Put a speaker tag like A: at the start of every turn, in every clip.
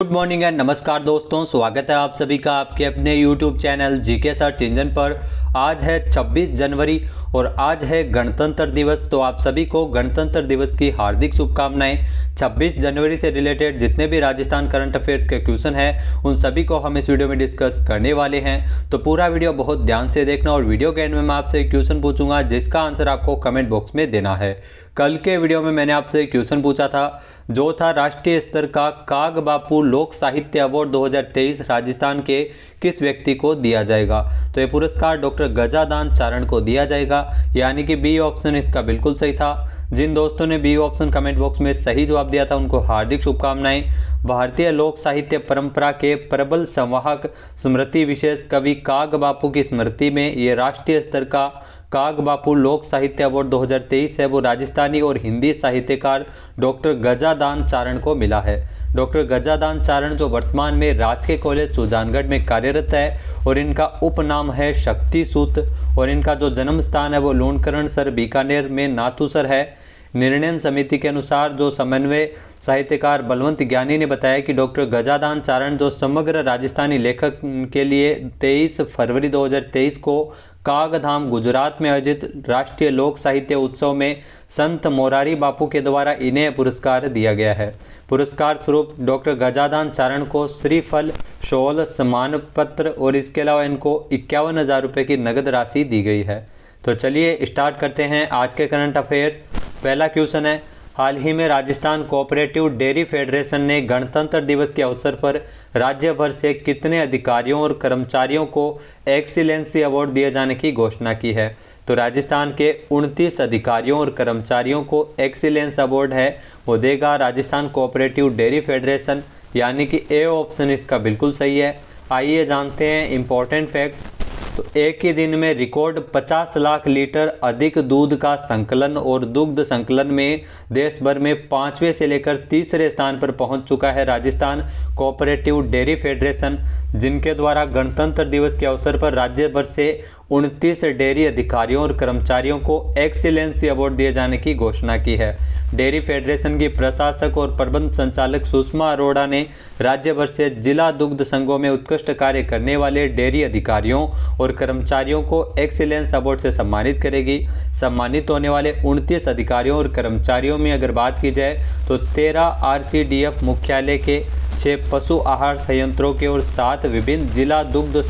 A: Good morning and नमस्कार दोस्तों, स्वागत है आप सभी का आपके अपने YouTube channel GK search engine पर। आज है 26 जनवरी और आज है गणतंत्र दिवस। तो आप सभी को गणतंत्र दिवस की हार्दिक शुभकामनाएं। 26 जनवरी से रिलेटेड जितने भी राजस्थान करंट अफेयर्स के क्वेश्चन हैं उन सभी को हम इस वीडियो में डिस्कस करने वाले हैं। तो पूरा वीडियो बहुत ध्यान से देखना और वीडियो के एंड में मैं आपसे एक क्वेश्चन पूछूंगा जिसका आंसर आपको कमेंट बॉक्स में देना है। कल के वीडियो में मैंने आपसे एक क्वेश्चन पूछा था जो था राष्ट्रीय स्तर का काग बापू लोक साहित्य अवार्ड 2023 राजस्थान के किस व्यक्ति को दिया जाएगा। तो ये पुरस्कार डॉक्टर गजादान चारण को दिया जाएगा, यानी कि बी ऑप्शन इसका बिल्कुल सही था। जिन दोस्तों ने बी ऑप्शन कमेंट बॉक्स में सही जवाब दिया था उनको हार्दिक शुभकामनाएं। भारतीय लोक साहित्य परंपरा के प्रबल संवाहक स्मृति विशेष कवि काग बापू की स्मृति में ये राष्ट्रीय स्तर का काग बापू लोक साहित्य अवार्ड 2023 है वो राजस्थानी और हिंदी साहित्यकार डॉक्टर गजादान चारण को मिला है। डॉक्टर गजादान चारण जो वर्तमान में राजकीय कॉलेज सुजानगढ़ में कार्यरत है और इनका उपनाम है शक्ति सूत और इनका जो जन्म स्थान है वो लूणकरण सर बीकानेर में नाथूसर है। निर्णय समिति के अनुसार जो समन्वय साहित्यकार बलवंत ज्ञानी ने बताया कि डॉक्टर गजादान चारण जो समग्र राजस्थानी लेखक के लिए 23 फरवरी 2023 को कागधाम गुजरात में आयोजित राष्ट्रीय लोक साहित्य उत्सव में संत मोरारी बापू के द्वारा इन्हें पुरस्कार दिया गया है। पुरस्कार स्वरूप डॉक्टर गजादान चारण को श्रीफल, शॉल, सम्मान पत्र और इसके अलावा इनको 51,000 रुपये की नगद राशि दी गई है। तो चलिए स्टार्ट करते हैं आज के करंट अफेयर्स। पहला क्वेश्चन है, हाल ही में राजस्थान कोऑपरेटिव डेयरी फेडरेशन ने गणतंत्र दिवस के अवसर पर राज्य भर से कितने अधिकारियों और कर्मचारियों को एक्सीलेंसी अवार्ड दिए जाने की घोषणा की है। तो राजस्थान के 29 अधिकारियों और कर्मचारियों को एक्सीलेंस अवार्ड है वो देगा राजस्थान कोऑपरेटिव डेयरी फेडरेशन, यानी कि ए ऑप्शन इसका बिल्कुल सही है। आइए जानते हैं इंपॉर्टेंट फैक्ट्स। तो एक ही दिन में रिकॉर्ड 50 लाख लीटर अधिक दूध का संकलन और दुग्ध संकलन में देश भर में 5वें से लेकर तीसरे स्थान पर पहुंच चुका है राजस्थान कोऑपरेटिव डेयरी फेडरेशन, जिनके द्वारा गणतंत्र दिवस के अवसर पर राज्य भर से 29 डेयरी अधिकारियों और कर्मचारियों को एक्सीलेंसी अवार्ड दिए जाने की घोषणा की है। डेयरी फेडरेशन की प्रशासक और प्रबंध संचालक सुषमा अरोड़ा ने राज्य भर से जिला दुग्ध संघों में उत्कृष्ट कार्य करने वाले डेयरी अधिकारियों और कर्मचारियों को एक्सीलेंस अवार्ड से सम्मानित करेगी। सम्मानित होने वाले 29 अधिकारियों और कर्मचारियों में अगर बात की जाए तो 13 RCDF मुख्यालय के 6 पशु आहार संयंत्रों के और 7 विभिन्न जिला दुग्ध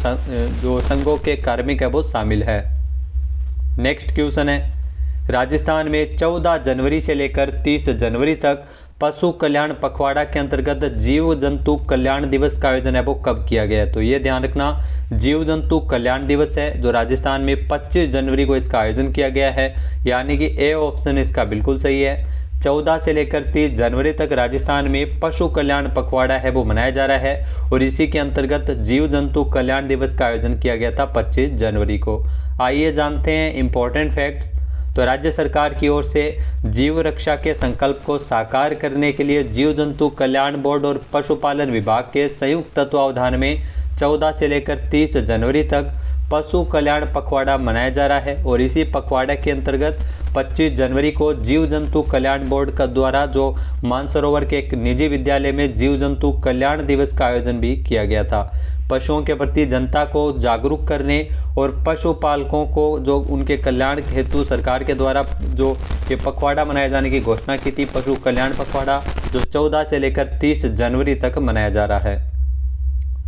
A: जो संघों के कार्मिक है वो शामिल है। नेक्स्ट क्वेश्चन है, राजस्थान में 14 जनवरी से लेकर 30 जनवरी तक पशु कल्याण पखवाड़ा के अंतर्गत जीव जंतु कल्याण दिवस का आयोजन है वो कब किया गया है। तो ये ध्यान रखना, जीव जंतु कल्याण दिवस है जो राजस्थान में 25 जनवरी को इसका आयोजन किया गया है, यानी कि ए ऑप्शन इसका बिल्कुल सही है। 14 से लेकर 30 जनवरी तक राजस्थान में पशु कल्याण पखवाड़ा है वो मनाया जा रहा है और इसी के अंतर्गत जीव जंतु कल्याण दिवस का आयोजन किया गया था 25 जनवरी को। आइए जानते हैं इंपॉर्टेंट फैक्ट्स। तो राज्य सरकार की ओर से जीव रक्षा के संकल्प को साकार करने के लिए जीव जंतु कल्याण बोर्ड और पशुपालन विभाग के संयुक्त तत्वावधान में 14 से लेकर 30 जनवरी तक पशु कल्याण पखवाड़ा मनाया जा रहा है और इसी पखवाड़े के अंतर्गत 25 जनवरी को जीव जंतु कल्याण बोर्ड का द्वारा जो मानसरोवर के एक निजी विद्यालय में जीव जंतु कल्याण दिवस का आयोजन भी किया गया था। पशुओं के प्रति जनता को जागरूक करने और पशुपालकों को जो उनके कल्याण हेतु सरकार के द्वारा जो ये पखवाड़ा मनाए जाने की घोषणा की थी, पशु कल्याण पखवाड़ा, जो 14 से लेकर 30 जनवरी तक मनाया जा रहा है।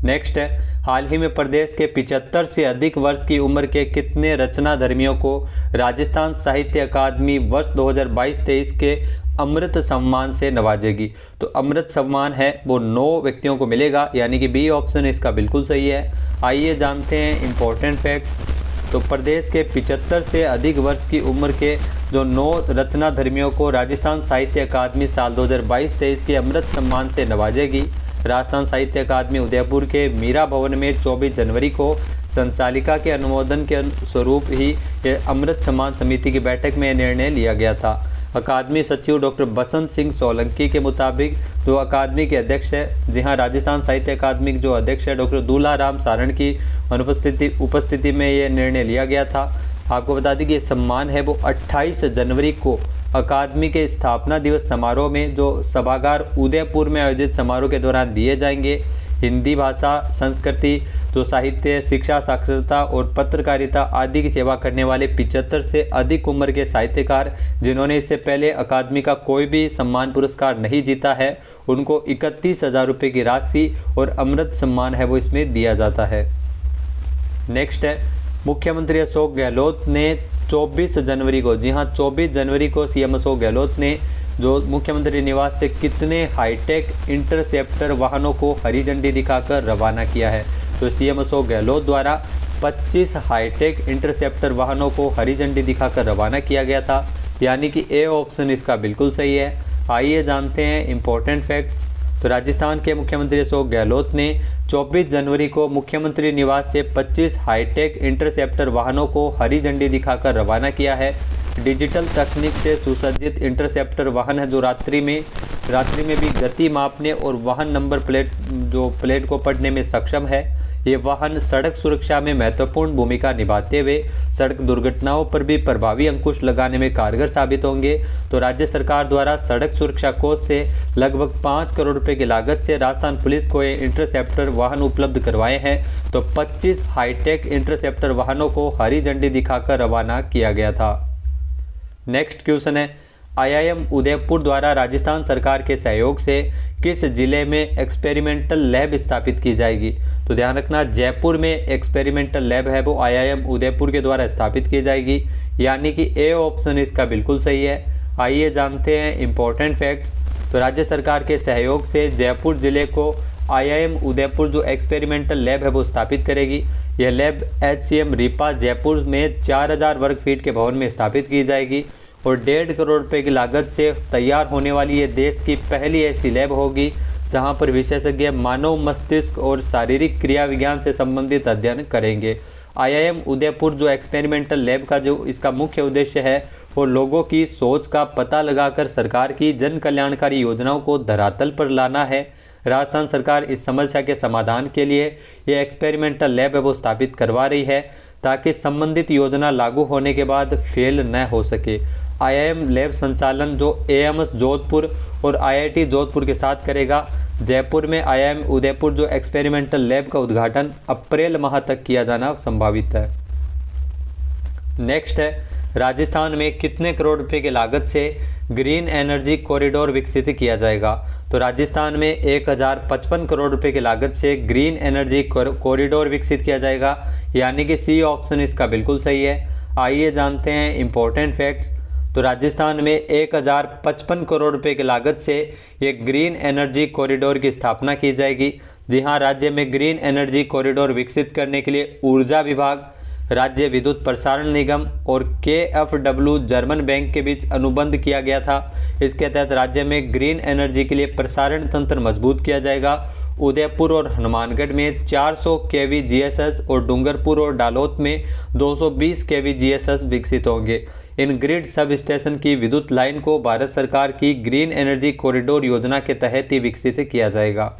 A: नेक्स्ट है, हाल ही में प्रदेश के 75 से अधिक वर्ष की उम्र के कितने रचनाधर्मियों को राजस्थान साहित्य अकादमी वर्ष 2022-23 के अमृत सम्मान से नवाजेगी। तो अमृत सम्मान है वो 9 व्यक्तियों को मिलेगा, यानी कि बी ऑप्शन इसका बिल्कुल सही है। आइए जानते हैं इंपॉर्टेंट फैक्ट्स। तो प्रदेश के 75 से अधिक वर्ष की उम्र के जो 9 रचनाधर्मियों को राजस्थान साहित्य अकादमी साल 2022-23 के अमृत सम्मान से नवाजेगी। राजस्थान साहित्य अकादमी उदयपुर के मीरा भवन में 24 जनवरी को संचालिका के अनुमोदन के स्वरूप ही ये अमृत सम्मान समिति की बैठक में निर्णय लिया गया था। अकादमी सचिव डॉक्टर बसंत सिंह सोलंकी के मुताबिक जो अकादमी के अध्यक्ष है, जी हाँ, राजस्थान साहित्य अकादमी के जो अध्यक्ष है डॉक्टर दूल्हाराम सारण की उपस्थिति में ये निर्णय लिया गया था। आपको बता दें कि ये सम्मान है वो 28 जनवरी को अकादमी के स्थापना दिवस समारोह में जो सभागार उदयपुर में आयोजित समारोह के दौरान दिए जाएंगे। हिंदी भाषा, संस्कृति, जो साहित्य, शिक्षा, साक्षरता और पत्रकारिता आदि की सेवा करने वाले 75 से अधिक उम्र के साहित्यकार जिन्होंने इससे पहले अकादमी का कोई भी सम्मान पुरस्कार नहीं जीता है, उनको 31,000 रुपये की राशि और अमृत सम्मान है वो इसमें दिया जाता है। नेक्स्ट है, मुख्यमंत्री अशोक गहलोत ने 24 जनवरी को, जी हाँ 24 जनवरी को सीएम अशोक गहलोत ने जो मुख्यमंत्री निवास से कितने हाईटेक इंटरसेप्टर वाहनों को हरी झंडी दिखाकर रवाना किया है। तो सीएम अशोक गहलोत द्वारा 25 हाईटेक इंटरसेप्टर वाहनों को हरी झंडी दिखाकर रवाना किया गया था, यानी कि ए ऑप्शन इसका बिल्कुल सही है। आइए जानते हैं इंपॉर्टेंट फैक्ट्स। तो राजस्थान के मुख्यमंत्री अशोक गहलोत ने 24 जनवरी को मुख्यमंत्री निवास से 25 हाईटेक इंटरसेप्टर वाहनों को हरी झंडी दिखाकर रवाना किया है। डिजिटल तकनीक से सुसज्जित इंटरसेप्टर वाहन है जो रात्रि में भी गति मापने और वाहन नंबर प्लेट को पढ़ने में सक्षम है। ये वाहन सड़क सुरक्षा में महत्वपूर्ण भूमिका निभाते हुए सड़क दुर्घटनाओं पर भी प्रभावी अंकुश लगाने में कारगर साबित होंगे। तो राज्य सरकार द्वारा सड़क सुरक्षा कोष से लगभग 5 करोड़ रुपए की लागत से राजस्थान पुलिस को ये इंटरसेप्टर वाहन उपलब्ध करवाए हैं। तो 25 हाईटेक इंटरसेप्टर वाहनों को हरी झंडी दिखाकर रवाना किया गया था। नेक्स्ट क्वेश्चन है, आईआईएम उदयपुर द्वारा राजस्थान सरकार के सहयोग से किस जिले में एक्सपेरिमेंटल लैब स्थापित की जाएगी। तो ध्यान रखना, जयपुर में एक्सपेरिमेंटल लैब है वो आईआईएम उदयपुर के द्वारा स्थापित की जाएगी, यानी कि ए ऑप्शन इसका बिल्कुल सही है। आइए जानते हैं इंपॉर्टेंट फैक्ट्स। तो राज्य सरकार के सहयोग से जयपुर जिले को आईआईएम उदयपुर जो एक्सपेरिमेंटल लैब है वो स्थापित करेगी। यह लैब HCM रीपा जयपुर में 4000 वर्ग फीट के भवन में स्थापित की जाएगी और 1.5 करोड़ रुपए की लागत से तैयार होने वाली ये देश की पहली ऐसी लैब होगी जहां पर विशेषज्ञ मानव मस्तिष्क और शारीरिक क्रिया विज्ञान से संबंधित अध्ययन करेंगे। आईआईएम उदयपुर जो एक्सपेरिमेंटल लैब का जो इसका मुख्य उद्देश्य है वो लोगों की सोच का पता लगाकर सरकार की जन कल्याणकारी योजनाओं को धरातल पर लाना है। राजस्थान सरकार इस समस्या के समाधान के लिए ये एक्सपेरिमेंटल लैब है वो स्थापित करवा रही है ताकि संबंधित योजना लागू होने के बाद फेल न हो सके। आईआईएम लैब संचालन जो AIMS जोधपुर और IIT जोधपुर के साथ करेगा। जयपुर में आईआईएम उदयपुर जो एक्सपेरिमेंटल लैब का उद्घाटन अप्रैल माह तक किया जाना संभावित है। नेक्स्ट है, राजस्थान में कितने करोड़ रुपए की लागत से ग्रीन एनर्जी कॉरिडोर विकसित किया जाएगा। तो राजस्थान में 1055 करोड़ रुपए की लागत से ग्रीन एनर्जी कॉरिडोर विकसित किया जाएगा, यानी कि सी ऑप्शन इसका बिल्कुल सही है। आइए जानते हैं इंपॉर्टेंट फैक्ट्स। तो राजस्थान में 1055 करोड़ रुपए की लागत से ये ग्रीन एनर्जी कॉरिडोर की स्थापना की जाएगी। जी हाँ, राज्य में ग्रीन एनर्जी कॉरिडोर विकसित करने के लिए ऊर्जा विभाग, राज्य विद्युत प्रसारण निगम और KfW जर्मन बैंक के बीच अनुबंध किया गया था। इसके तहत राज्य में ग्रीन एनर्जी के लिए प्रसारण तंत्र मजबूत किया जाएगा। उदयपुर और हनुमानगढ़ में 400 kV GSS और डूंगरपुर और डालोत में 220 kV GSS विकसित होंगे। इन ग्रिड सब स्टेशन की विद्युत लाइन को भारत सरकार की ग्रीन एनर्जी कॉरिडोर योजना के तहत ही विकसित किया जाएगा।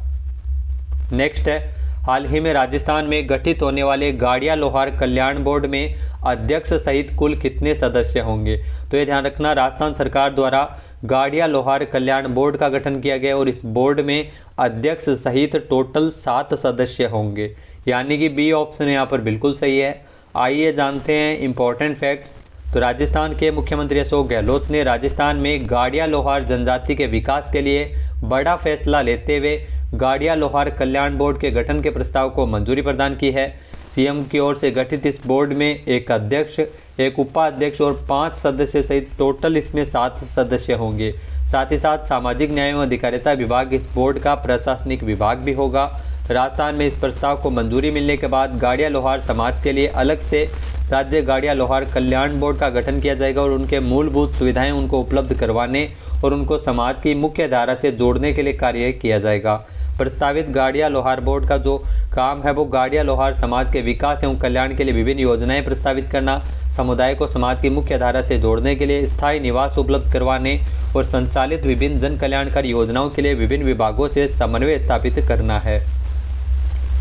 A: नेक्स्ट है, हाल ही में राजस्थान में गठित होने वाले गाड़िया लोहार कल्याण बोर्ड में अध्यक्ष सहित कुल कितने सदस्य होंगे। तो ये ध्यान रखना, राजस्थान सरकार द्वारा गाड़िया लोहार कल्याण बोर्ड का गठन किया गया और इस बोर्ड में अध्यक्ष सहित टोटल 7 सदस्य होंगे, यानी कि बी ऑप्शन यहाँ पर बिल्कुल सही है। आइए जानते हैं इंपॉर्टेंट फैक्ट्स। तो राजस्थान के मुख्यमंत्री अशोक गहलोत ने राजस्थान में गाड़िया लोहार जनजाति के विकास के लिए बड़ा फैसला लेते हुए गाड़िया लोहार कल्याण बोर्ड के गठन के प्रस्ताव को मंजूरी प्रदान की है। सीएम की ओर से गठित इस बोर्ड में एक अध्यक्ष, एक उपाध्यक्ष और 5 सदस्य सहित टोटल इसमें 7 सदस्य होंगे। साथ ही साथ सामाजिक न्याय एवं अधिकारिता विभाग इस बोर्ड का प्रशासनिक विभाग भी होगा। राजस्थान में इस प्रस्ताव को मंजूरी मिलने के बाद गाड़िया लोहार समाज के लिए अलग से राज्य गाड़िया लोहार कल्याण बोर्ड का गठन किया जाएगा और उनके मूलभूत सुविधाएं उनको उपलब्ध करवाने और उनको समाज की मुख्य धारा से जोड़ने के लिए कार्य किया जाएगा। प्रस्तावित गाड़िया लोहार बोर्ड का जो काम है वो गाड़िया लोहार समाज के विकास एवं कल्याण के लिए विभिन्न योजनाएं प्रस्तावित करना, समुदाय को समाज की मुख्य धारा से जोड़ने के लिए स्थायी निवास उपलब्ध करवाने और संचालित विभिन्न जन कल्याणकारी योजनाओं के लिए विभिन्न विभागों से समन्वय स्थापित करना है।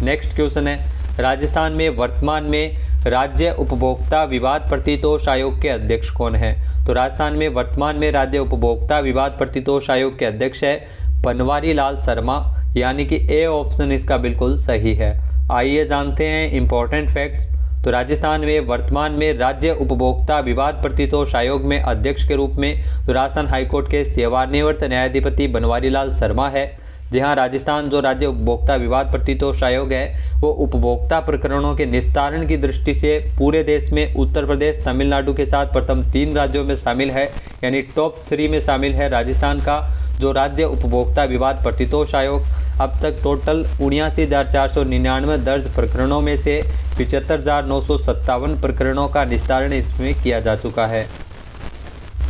A: नेक्स्ट क्वेश्चन है, राजस्थान में वर्तमान में राज्य उपभोक्ता विवाद प्रतितोष आयोग के अध्यक्ष कौन है? तो राजस्थान में वर्तमान में राज्य उपभोक्ता विवाद प्रतितोष आयोग के अध्यक्ष है बनवारी लाल शर्मा, यानी कि ए ऑप्शन इसका बिल्कुल सही है। आइए जानते हैं इंपॉर्टेंट फैक्ट्स। तो राजस्थान में वर्तमान में राज्य उपभोक्ता विवाद प्रतितोष आयोग में अध्यक्ष के रूप में तो राजस्थान हाईकोर्ट के सेवानिवृत्त न्यायाधिपति बनवारी लाल शर्मा है। जहां राजस्थान जो राज्य उपभोक्ता विवाद प्रतितोष आयोग है वो उपभोक्ता प्रकरणों के निस्तारण की दृष्टि से पूरे देश में उत्तर प्रदेश, तमिलनाडु के साथ प्रथम 3 राज्यों में शामिल है, यानी टॉप 3 में शामिल है राजस्थान का जो राज्य उपभोक्ता विवाद प्रतितोष आयोग। अब तक टोटल 79,499 दर्ज प्रकरणों में से 75,957 प्रकरणों का निस्तारण इसमें किया जा चुका है।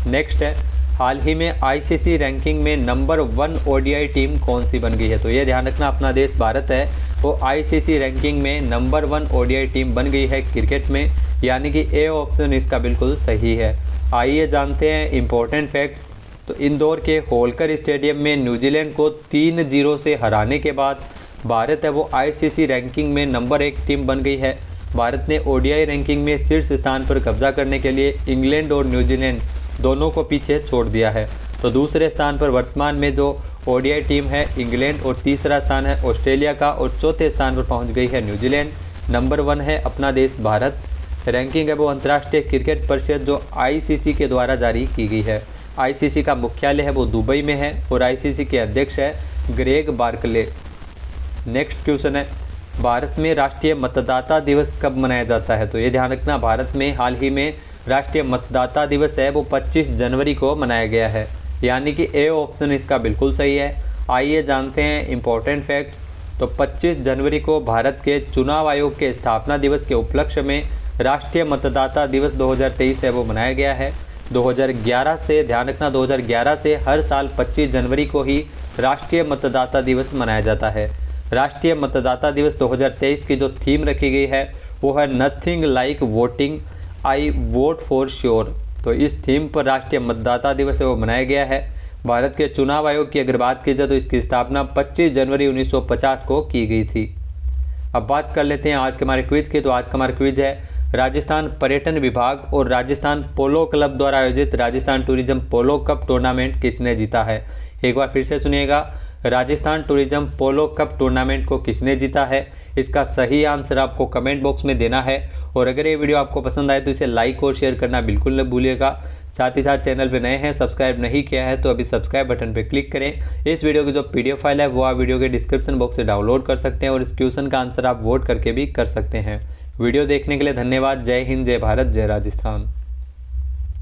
A: नेक्स्ट है, हाल ही में आईसीसी रैंकिंग में नंबर 1 ओडीआई टीम कौन सी बन गई है? तो ये ध्यान रखना, अपना देश भारत है वो आईसीसी रैंकिंग में नंबर 1 ओडीआई टीम बन गई है क्रिकेट में, यानी कि ए ऑप्शन इसका बिल्कुल सही है। आइए जानते हैं इंपॉर्टेंट फैक्ट्स। तो इंदौर के होलकर स्टेडियम में न्यूजीलैंड को 3-0 से हराने के बाद भारत है वो आईसीसी रैंकिंग में नंबर 1 टीम बन गई है। भारत ने ओडीआई रैंकिंग में शीर्ष स्थान पर कब्जा करने के लिए इंग्लैंड और न्यूजीलैंड दोनों को पीछे छोड़ दिया है। तो दूसरे स्थान पर वर्तमान में जो ओडीआई टीम है इंग्लैंड, और तीसरा स्थान है ऑस्ट्रेलिया का, और चौथे स्थान पर पहुंच गई है न्यूजीलैंड। नंबर 1 है अपना देश भारत। रैंकिंग है वो अंतर्राष्ट्रीय क्रिकेट परिषद जो आईसीसी के द्वारा जारी की गई है। आईसीसी का मुख्यालय है वो दुबई में है और आईसीसी के अध्यक्ष है ग्रेग बार्कले। नेक्स्ट क्वेश्चन है, भारत में राष्ट्रीय मतदाता दिवस कब मनाया जाता है? तो ये ध्यान रखना, भारत में हाल ही में राष्ट्रीय मतदाता दिवस है वो 25 जनवरी को मनाया गया है, यानी कि ए ऑप्शन इसका बिल्कुल सही है। आइए जानते हैं इंपॉर्टेंट फैक्ट्स। तो 25 जनवरी को भारत के चुनाव आयोग के स्थापना दिवस के उपलक्ष्य में राष्ट्रीय मतदाता दिवस 2023 है वो मनाया गया है। 2011 से, ध्यान रखना, 2011 से हर साल 25 जनवरी को ही राष्ट्रीय मतदाता दिवस मनाया जाता है। राष्ट्रीय मतदाता दिवस 2023 की जो थीम रखी गई है वो है nothing like voting, I vote for sure. तो इस थीम पर राष्ट्रीय मतदाता दिवस है वो मनाया गया है। भारत के चुनाव आयोग की अगर बात की जाए तो इसकी स्थापना 25 जनवरी 1950 को की गई थी। अब बात कर लेते हैं आज के हमारे क्विज की। तो आज का हमारा क्विज है, राजस्थान पर्यटन विभाग और राजस्थान पोलो क्लब द्वारा आयोजित राजस्थान टूरिज्म पोलो कप टूर्नामेंट किसने जीता है? एक बार फिर से सुनिएगा, राजस्थान टूरिज्म पोलो कप टूर्नामेंट को किसने जीता है? इसका सही आंसर आपको कमेंट बॉक्स में देना है। और अगर ये वीडियो आपको पसंद आए तो इसे लाइक और शेयर करना बिल्कुल न भूलिएगा। साथ ही साथ चैनल पे नए हैं, सब्सक्राइब नहीं किया है तो अभी सब्सक्राइब बटन पे क्लिक करें। इस वीडियो की जो पीडीएफ फाइल है वो आप वीडियो के डिस्क्रिप्शन बॉक्स से डाउनलोड कर सकते हैं और इस क्वेश्चन का आंसर आप वोट करके भी कर सकते हैं। वीडियो देखने के लिए धन्यवाद। जय हिंद, जय भारत, जय राजस्थान।